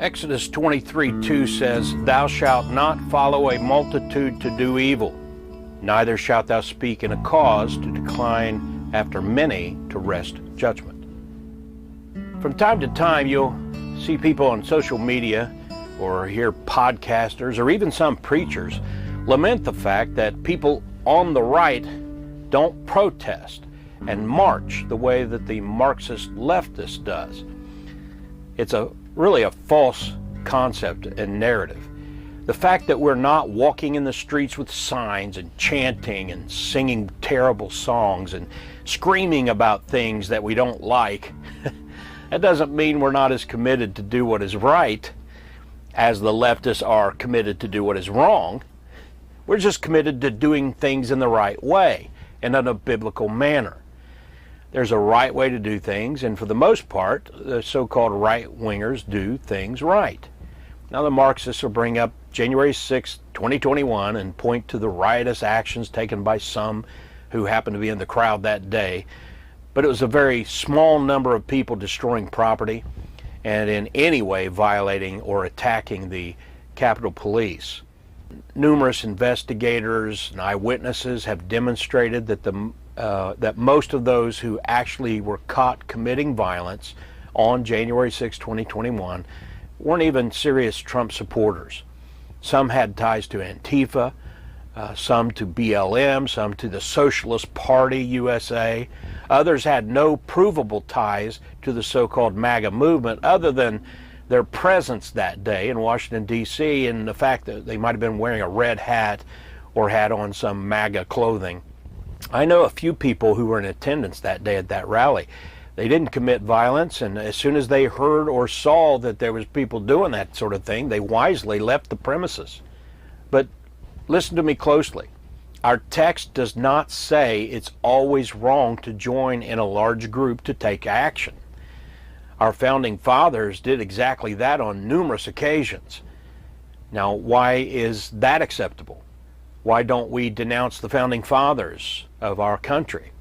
Exodus 23:2 says, "Thou shalt not follow a multitude to do evil, neither shalt thou speak in a cause to decline after many to wrest judgment." From time to time, you'll see people on social media or hear podcasters or even some preachers lament the fact that people on the right don't protest and march the way that the Marxist leftist does. It's really a false concept and narrative. The fact that we're not walking in the streets with signs and chanting and singing terrible songs and screaming about things that we don't like, that doesn't mean we're not as committed to do what is right as the leftists are committed to do what is wrong. We're just committed to doing things in the right way and in a biblical manner. There's a right way to do things, and for the most part, the so-called right-wingers do things right. Now the Marxists will bring up January 6, 2021 and point to the riotous actions taken by some who happened to be in the crowd that day. But it was a very small number of people destroying property and in any way violating or attacking the Capitol Police. Numerous investigators and eyewitnesses have demonstrated that that most of those who actually were caught committing violence on January 6, 2021 weren't even serious Trump supporters. Some had ties to Antifa, some to BLM, some to the Socialist Party USA. Others had no provable ties to the so-called MAGA movement other than their presence that day in Washington, D.C., and the fact that they might have been wearing a red hat or had on some MAGA clothing. I know a few people who were in attendance that day at that rally. They didn't commit violence, and as soon as they heard or saw that there was people doing that sort of thing, they wisely left the premises. But listen to me closely. Our text does not say it's always wrong to join in a large group to take action. Our founding fathers did exactly that on numerous occasions. Now, why is that acceptable? Why don't we denounce the founding fathers of our country?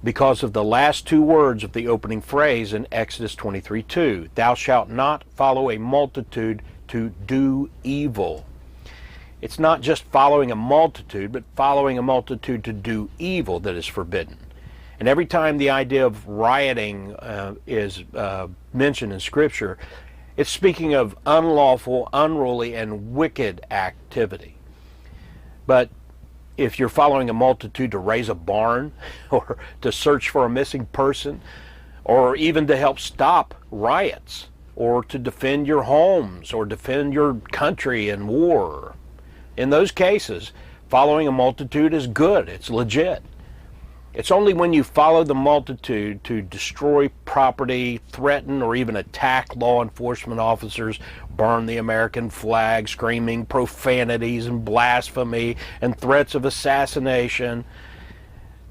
Because of the last two words of the opening phrase in Exodus 23:2, "Thou shalt not follow a multitude to do evil." It's not just following a multitude, but following a multitude to do evil that is forbidden. And every time the idea of rioting is mentioned in Scripture, it's speaking of unlawful, unruly, and wicked activity. But if you're following a multitude to raise a barn or to search for a missing person or even to help stop riots or to defend your homes or defend your country in war, in those cases, following a multitude is good. It's legit. It's only when you follow the multitude to destroy property, threaten, or even attack law enforcement officers, burn the American flag, screaming profanities and blasphemy and threats of assassination.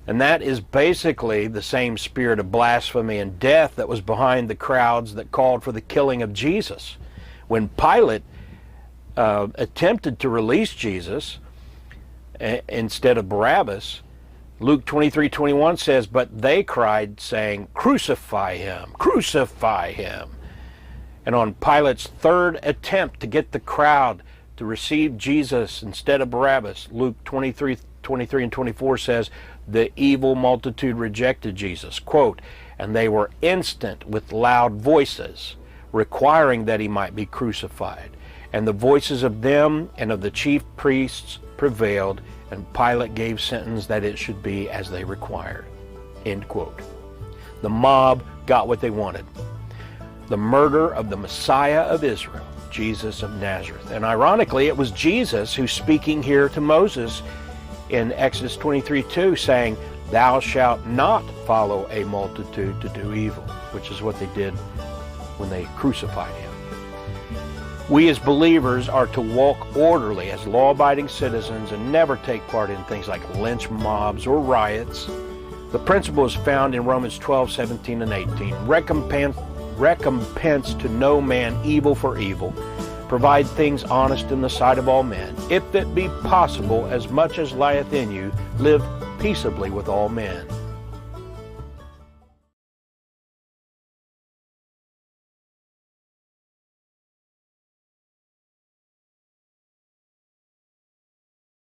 And that is basically the same spirit of blasphemy and death that was behind the crowds that called for the killing of Jesus. When Pilate attempted to release Jesus instead of Barabbas, Luke 23:21 says, "But they cried, saying, 'Crucify him, crucify him.'" And on Pilate's third attempt to get the crowd to receive Jesus instead of Barabbas, Luke 23 and 24 says, "The evil multitude rejected Jesus," quote, "and they were instant with loud voices, requiring that he might be crucified. And the voices of them and of the chief priests prevailed, and Pilate gave sentence that it should be as they required." End quote. The mob got what they wanted. The murder of the Messiah of Israel, Jesus of Nazareth. And ironically, it was Jesus who's speaking here to Moses in Exodus 23:2, saying, "Thou shalt not follow a multitude to do evil," which is what they did when they crucified him. We as believers are to walk orderly as law-abiding citizens and never take part in things like lynch mobs or riots. The principle is found in Romans 12:17 and 18. Recompense to no man evil for evil. Provide things honest in the sight of all men. If it be possible, as much as lieth in you, live peaceably with all men.